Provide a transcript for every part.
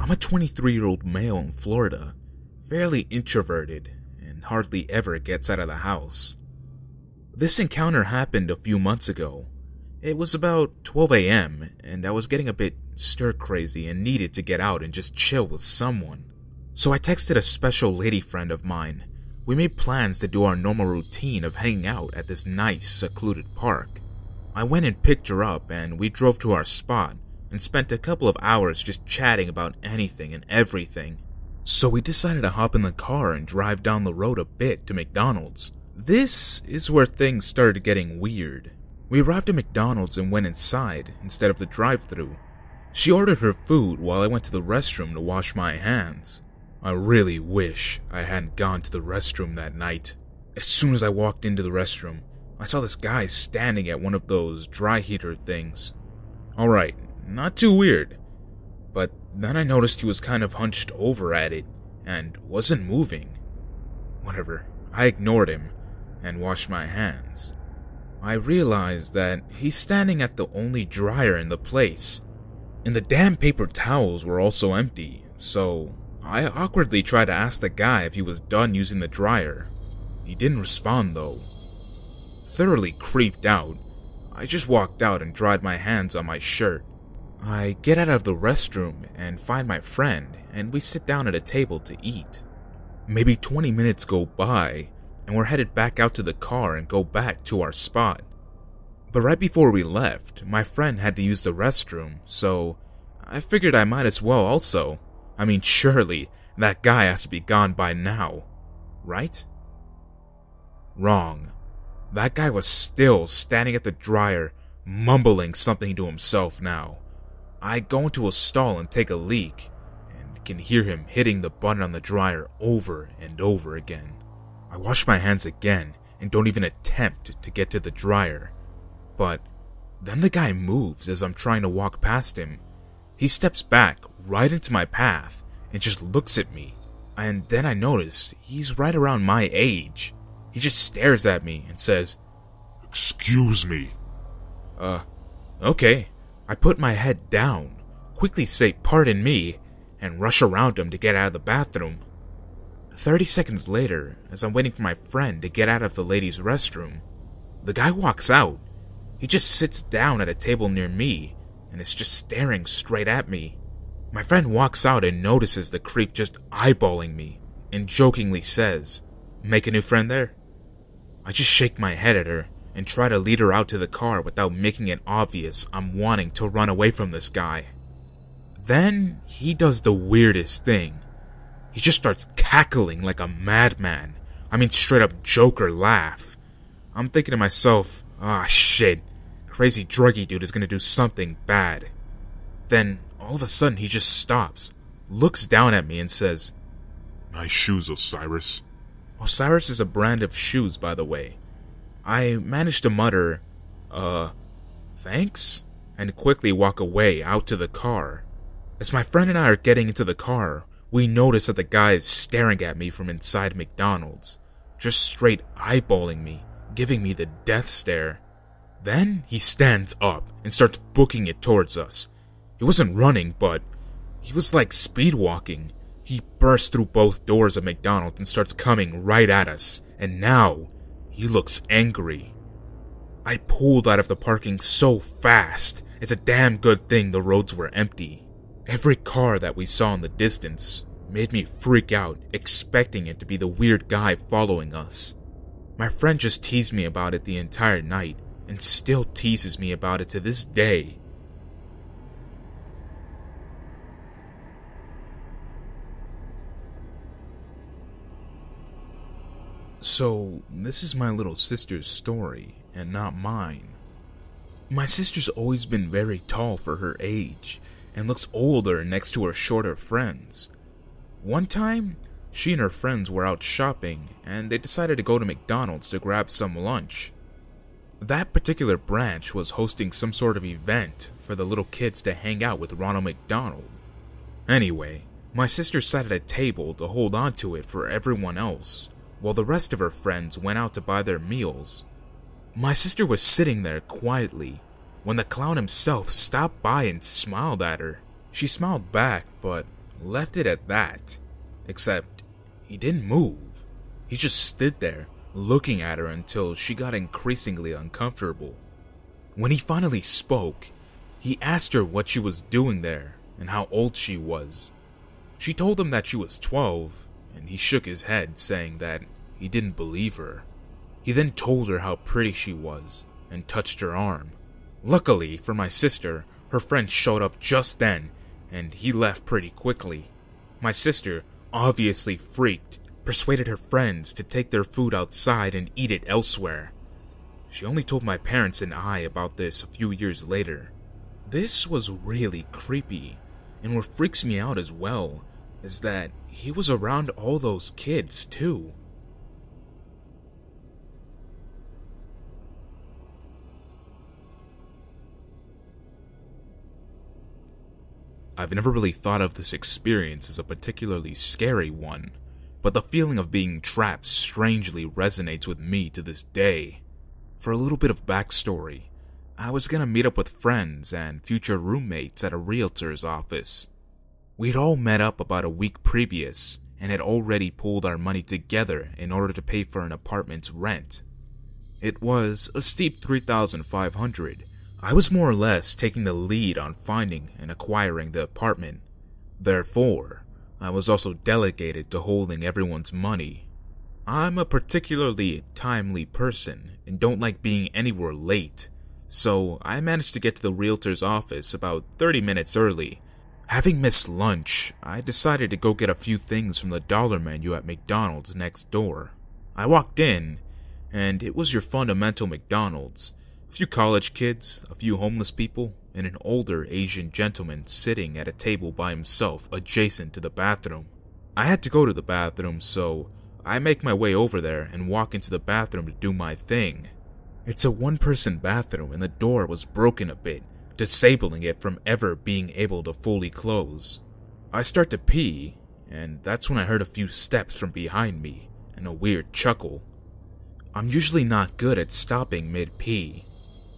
I'm a 23-year-old male in Florida, fairly introverted, and hardly ever gets out of the house. This encounter happened a few months ago. It was about 12 a.m., and I was getting a bit stir-crazy and needed to get out and just chill with someone. So I texted a special lady friend of mine. We made plans to do our normal routine of hanging out at this nice, secluded park. I went and picked her up, and we drove to our spot and spent a couple of hours just chatting about anything and everything. So we decided to hop in the car and drive down the road a bit to McDonald's. This is where things started getting weird. We arrived at McDonald's and went inside instead of the drive-thru. She ordered her food while I went to the restroom to wash my hands. I really wish I hadn't gone to the restroom that night. As soon as I walked into the restroom, I saw this guy standing at one of those dry heater things. Alright, not too weird. But then I noticed he was kind of hunched over at it and wasn't moving. Whatever, I ignored him and washed my hands. I realized that he's standing at the only dryer in the place, and the damn paper towels were also empty, so I awkwardly tried to ask the guy if he was done using the dryer. He didn't respond though. Thoroughly creeped out, I just walked out and dried my hands on my shirt. I get out of the restroom and find my friend, and we sit down at a table to eat. Maybe 20 minutes go by, and we're headed back out to the car and go back to our spot. But right before we left, my friend had to use the restroom, so I figured I might as well also. I mean, surely that guy has to be gone by now, right? Wrong. That guy was still standing at the dryer, mumbling something to himself now. I go into a stall and take a leak, and can hear him hitting the button on the dryer over and over again. I wash my hands again and don't even attempt to get to the dryer. But then the guy moves as I'm trying to walk past him. He steps back right into my path and just looks at me. And then I notice he's right around my age. He just stares at me and says, "Excuse me." Okay. I put my head down, quickly say "pardon me," and rush around him to get out of the bathroom. 30 seconds later, as I'm waiting for my friend to get out of the ladies' restroom, the guy walks out. He just sits down at a table near me and is just staring straight at me. My friend walks out and notices the creep just eyeballing me and jokingly says, "Make a new friend there?" I just shake my head at her and try to lead her out to the car without making it obvious I'm wanting to run away from this guy. Then he does the weirdest thing. He just starts cackling like a madman. I mean, straight up Joker laugh. I'm thinking to myself, shit, crazy druggy dude is gonna do something bad. Then all of a sudden he just stops, looks down at me and says, "Nice shoes, Osiris." Osiris is a brand of shoes, by the way. I managed to mutter, thanks? And quickly walk away out to the car. As my friend and I are getting into the car, we notice that the guy is staring at me from inside McDonald's, just straight eyeballing me, giving me the death stare. Then he stands up and starts booking it towards us. He wasn't running, but he was like speed walking. He bursts through both doors of McDonald's and starts coming right at us, and now he looks angry. I pulled out of the parking so fast. It's a damn good thing the roads were empty. Every car that we saw in the distance made me freak out, expecting it to be the weird guy following us. My friend just teased me about it the entire night, and still teases me about it to this day. So, this is my little sister's story, and not mine. My sister's always been very tall for her age, and looks older next to her shorter friends. One time, she and her friends were out shopping, and they decided to go to McDonald's to grab some lunch. That particular branch was hosting some sort of event for the little kids to hang out with Ronald McDonald. Anyway, my sister sat at a table to hold on to it for everyone else, while the rest of her friends went out to buy their meals. My sister was sitting there quietly when the clown himself stopped by and smiled at her. She smiled back, but left it at that. Except, he didn't move. He just stood there, looking at her until she got increasingly uncomfortable. When he finally spoke, he asked her what she was doing there and how old she was. She told him that she was 12, and he shook his head, saying that he didn't believe her. He then told her how pretty she was and touched her arm. Luckily for my sister, her friend showed up just then, and he left pretty quickly. My sister, obviously freaked, persuaded her friends to take their food outside and eat it elsewhere. She only told my parents and I about this a few years later. This was really creepy, and what freaks me out as well is that he was around all those kids too. I've never really thought of this experience as a particularly scary one, but the feeling of being trapped strangely resonates with me to this day. For a little bit of backstory, I was gonna meet up with friends and future roommates at a realtor's office. We'd all met up about a week previous and had already pulled our money together in order to pay for an apartment's rent. It was a steep $3,500. I was more or less taking the lead on finding and acquiring the apartment. Therefore, I was also delegated to holding everyone's money. I'm a particularly timely person and don't like being anywhere late, so I managed to get to the realtor's office about 30 minutes early. Having missed lunch, I decided to go get a few things from the dollar menu at McDonald's next door. I walked in, and it was your fundamental McDonald's. A few college kids, a few homeless people, and an older Asian gentleman sitting at a table by himself adjacent to the bathroom. I had to go to the bathroom, so I make my way over there and walk into the bathroom to do my thing. It's a one-person bathroom and the door was broken a bit, disabling it from ever being able to fully close. I start to pee, and that's when I heard a few steps from behind me and a weird chuckle. I'm usually not good at stopping mid-pee.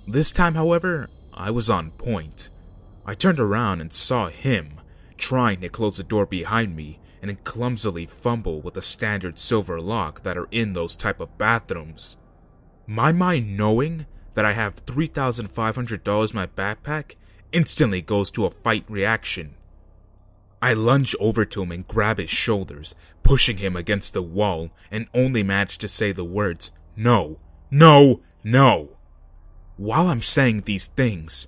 This time, however, I was on point. I turned around and saw him trying to close the door behind me and then clumsily fumble with the standard silver lock that are in those type of bathrooms. My mind knowing that I have $3,500 in my backpack instantly goes to a fight reaction. I lunge over to him and grab his shoulders, pushing him against the wall, and only manage to say the words, "No, no, no." While I'm saying these things,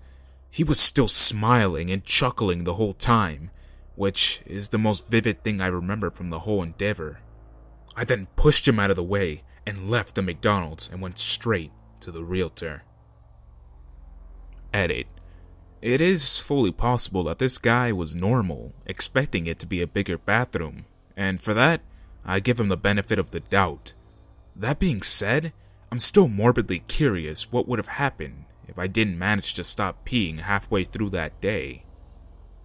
he was still smiling and chuckling the whole time, which is the most vivid thing I remember from the whole endeavor. I then pushed him out of the way and left the McDonald's and went straight to the realtor. Edit. It is fully possible that this guy was normal, expecting it to be a bigger bathroom, and for that, I give him the benefit of the doubt. That being said, I'm still morbidly curious what would have happened if I didn't manage to stop peeing halfway through that day.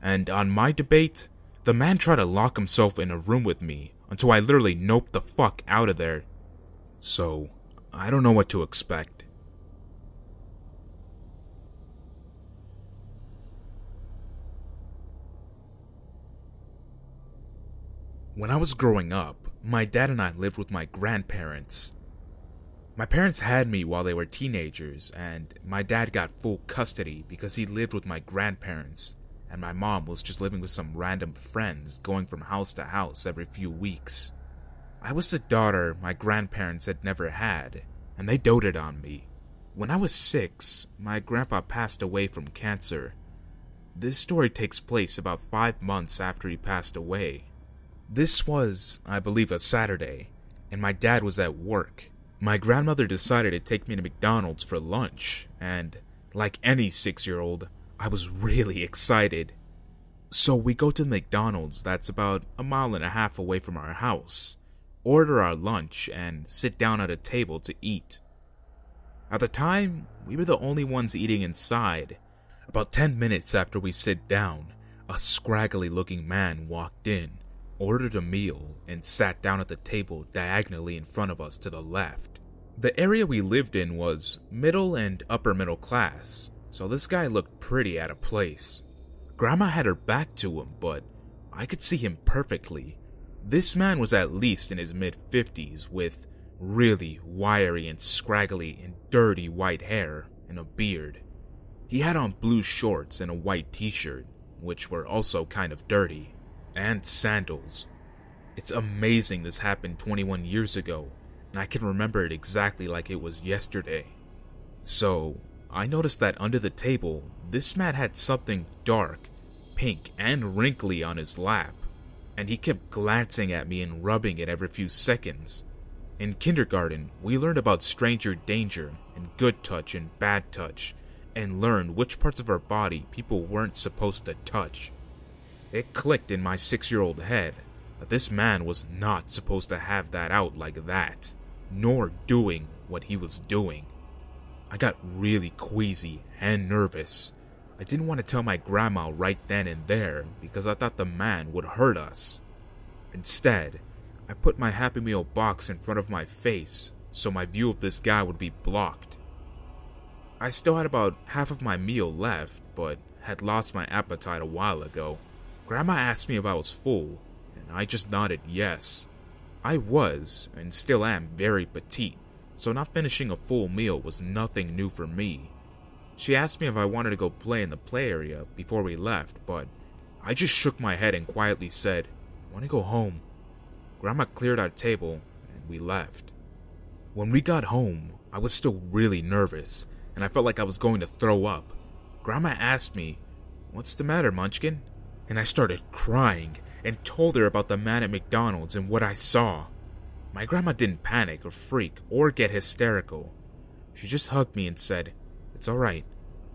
And on my debate, the man tried to lock himself in a room with me until I literally noped the fuck out of there. So, I don't know what to expect. When I was growing up, my dad and I lived with my grandparents. My parents had me while they were teenagers, and my dad got full custody because he lived with my grandparents, and my mom was just living with some random friends, going from house to house every few weeks. I was the daughter my grandparents had never had, and they doted on me. When I was 6, my grandpa passed away from cancer. This story takes place about 5 months after he passed away. This was, I believe, a Saturday, and my dad was at work. My grandmother decided to take me to McDonald's for lunch, and, like any 6-year-old, I was really excited. So we go to McDonald's that's about 1.5 miles away from our house, order our lunch, and sit down at a table to eat. At the time, we were the only ones eating inside. About 10 minutes after we sit down, a scraggly looking man walked in, ordered a meal, and sat down at the table diagonally in front of us to the left. The area we lived in was middle and upper middle class, so this guy looked pretty out of place. Grandma had her back to him, but I could see him perfectly. This man was at least in his mid-50s with really wiry and scraggly and dirty white hair and a beard. He had on blue shorts and a white t-shirt, which were also kind of dirty, and sandals. It's amazing this happened 21 years ago, and I can remember it exactly like it was yesterday. So, I noticed that under the table, this man had something dark, pink, and wrinkly on his lap, and he kept glancing at me and rubbing it every few seconds. In kindergarten, we learned about stranger danger and good touch and bad touch, and learned which parts of our body people weren't supposed to touch. It clicked in my 6-year-old head that this man was not supposed to have that out like that, nor doing what he was doing. I got really queasy and nervous. I didn't want to tell my grandma right then and there because I thought the man would hurt us. Instead, I put my Happy Meal box in front of my face so my view of this guy would be blocked. I still had about half of my meal left, but had lost my appetite a while ago. Grandma asked me if I was full, and I just nodded yes. I was, and still am, very petite, so not finishing a full meal was nothing new for me. She asked me if I wanted to go play in the play area before we left, but I just shook my head and quietly said, "I want to go home." Grandma cleared our table, and we left. When we got home, I was still really nervous, and I felt like I was going to throw up. Grandma asked me, "What's the matter, Munchkin?" And I started crying and told her about the man at McDonald's and what I saw. My grandma didn't panic or freak or get hysterical. She just hugged me and said, "It's alright.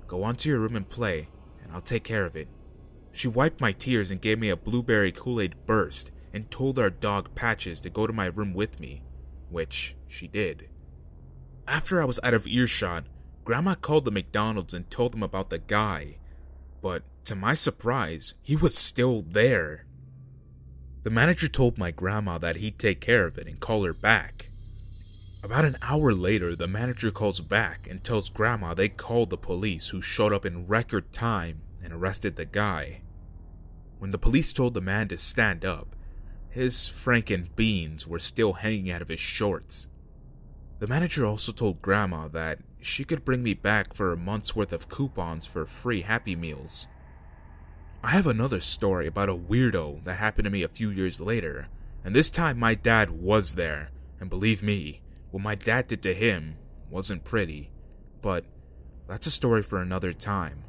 Go on to your room and play, and I'll take care of it." She wiped my tears and gave me a blueberry Kool-Aid burst and told our dog Patches to go to my room with me, which she did. After I was out of earshot, Grandma called the McDonald's and told them about the guy, but to my surprise, he was still there. The manager told my grandma that he'd take care of it and call her back. About an hour later, the manager calls back and tells Grandma they called the police, who showed up in record time and arrested the guy. When the police told the man to stand up, his franken beans were still hanging out of his shorts. The manager also told Grandma that she could bring me back for a month's worth of coupons for free Happy Meals. I have another story about a weirdo that happened to me a few years later, and this time my dad was there, and believe me, what my dad did to him wasn't pretty, but that's a story for another time.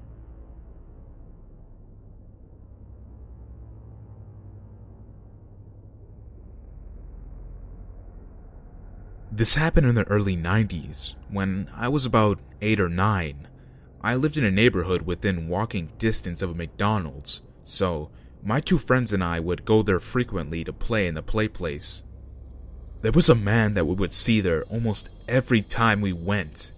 This happened in the early 90s, when I was about 8 or 9. I lived in a neighborhood within walking distance of a McDonald's, so my two friends and I would go there frequently to play in the play place. There was a man that we would see there almost every time we went.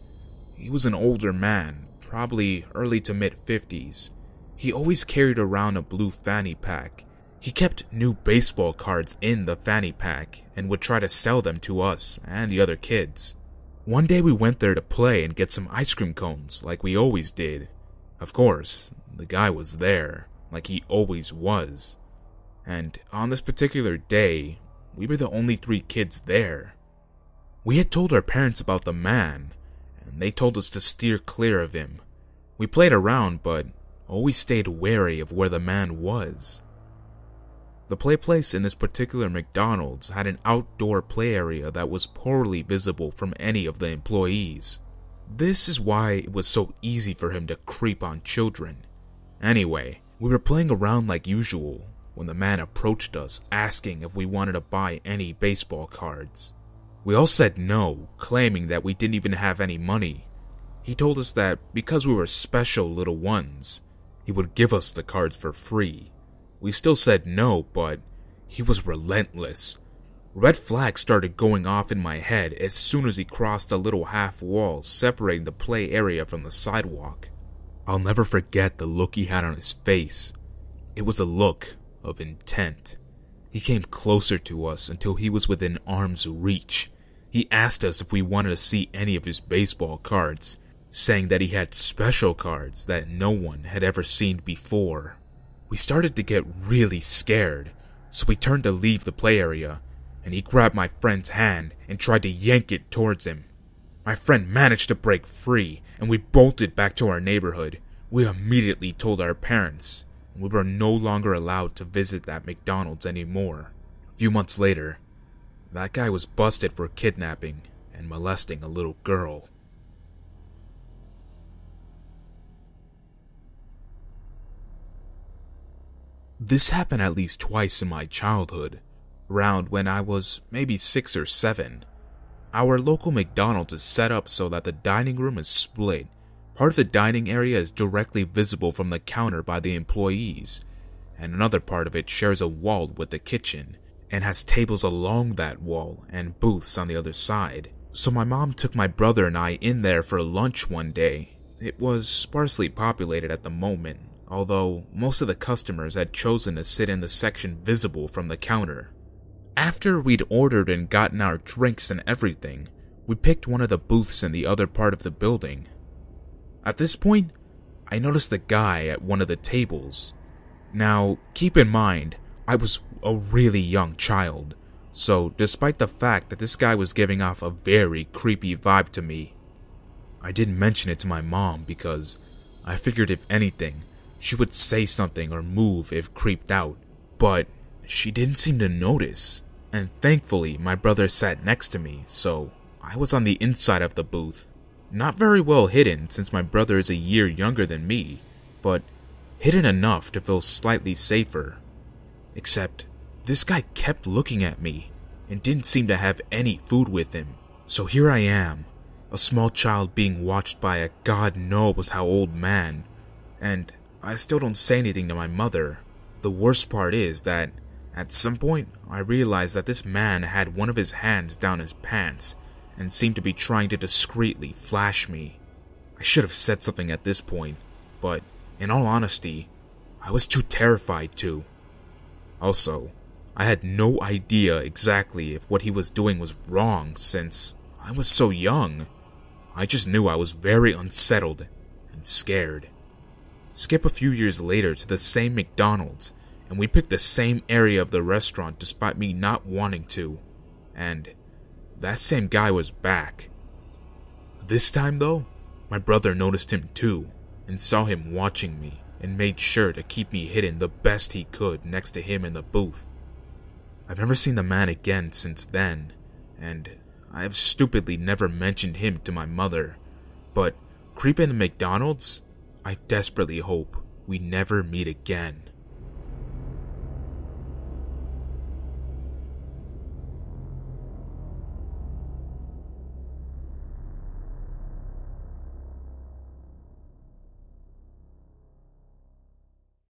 He was an older man, probably early to mid-50s. He always carried around a blue fanny pack. He kept new baseball cards in the fanny pack and would try to sell them to us and the other kids. One day we went there to play and get some ice cream cones like we always did. Of course, the guy was there, like he always was. And on this particular day, we were the only 3 kids there. We had told our parents about the man, and they told us to steer clear of him. We played around, but always stayed wary of where the man was. The play place in this particular McDonald's had an outdoor play area that was poorly visible from any of the employees. This is why it was so easy for him to creep on children. Anyway, we were playing around like usual when the man approached us asking if we wanted to buy any baseball cards. We all said no, claiming that we didn't even have any money. He told us that because we were special little ones, he would give us the cards for free. We still said no, but he was relentless. Red flags started going off in my head as soon as he crossed the little half wall separating the play area from the sidewalk. I'll never forget the look he had on his face. It was a look of intent. He came closer to us until he was within arm's reach. He asked us if we wanted to see any of his baseball cards, saying that he had special cards that no one had ever seen before. We started to get really scared, so we turned to leave the play area, and he grabbed my friend's hand and tried to yank it towards him. My friend managed to break free, and we bolted back to our neighborhood. We immediately told our parents, and we were no longer allowed to visit that McDonald's anymore. A few months later, that guy was busted for kidnapping and molesting a little girl. This happened at least twice in my childhood, around when I was maybe 6 or 7. Our local McDonald's is set up so that the dining room is split. Part of the dining area is directly visible from the counter by the employees, and another part of it shares a wall with the kitchen, and has tables along that wall and booths on the other side. So my mom took my brother and I in there for lunch one day. It was sparsely populated at the moment, although most of the customers had chosen to sit in the section visible from the counter. After we'd ordered and gotten our drinks and everything, we picked one of the booths in the other part of the building. At this point, I noticed a guy at one of the tables. Now, keep in mind, I was a really young child, so despite the fact that this guy was giving off a very creepy vibe to me, I didn't mention it to my mom because I figured if anything, she would say something or move if creeped out, but she didn't seem to notice, and thankfully my brother sat next to me, so I was on the inside of the booth. Not very well hidden since my brother is a year younger than me, but hidden enough to feel slightly safer. Except, this guy kept looking at me, and didn't seem to have any food with him. So here I am, a small child being watched by a god knows how old man, and I still don't say anything to my mother. The worst part is that, at some point, I realized that this man had one of his hands down his pants, and seemed to be trying to discreetly flash me. I should have said something at this point, but in all honesty, I was too terrified to. Also, I had no idea exactly if what he was doing was wrong since I was so young. I just knew I was very unsettled and scared. Skip a few years later to the same McDonald's, and we picked the same area of the restaurant despite me not wanting to, and that same guy was back. This time though, my brother noticed him too, and saw him watching me, and made sure to keep me hidden the best he could next to him in the booth. I've never seen the man again since then, and I have stupidly never mentioned him to my mother, but creeping in McDonald's, I desperately hope we never meet again.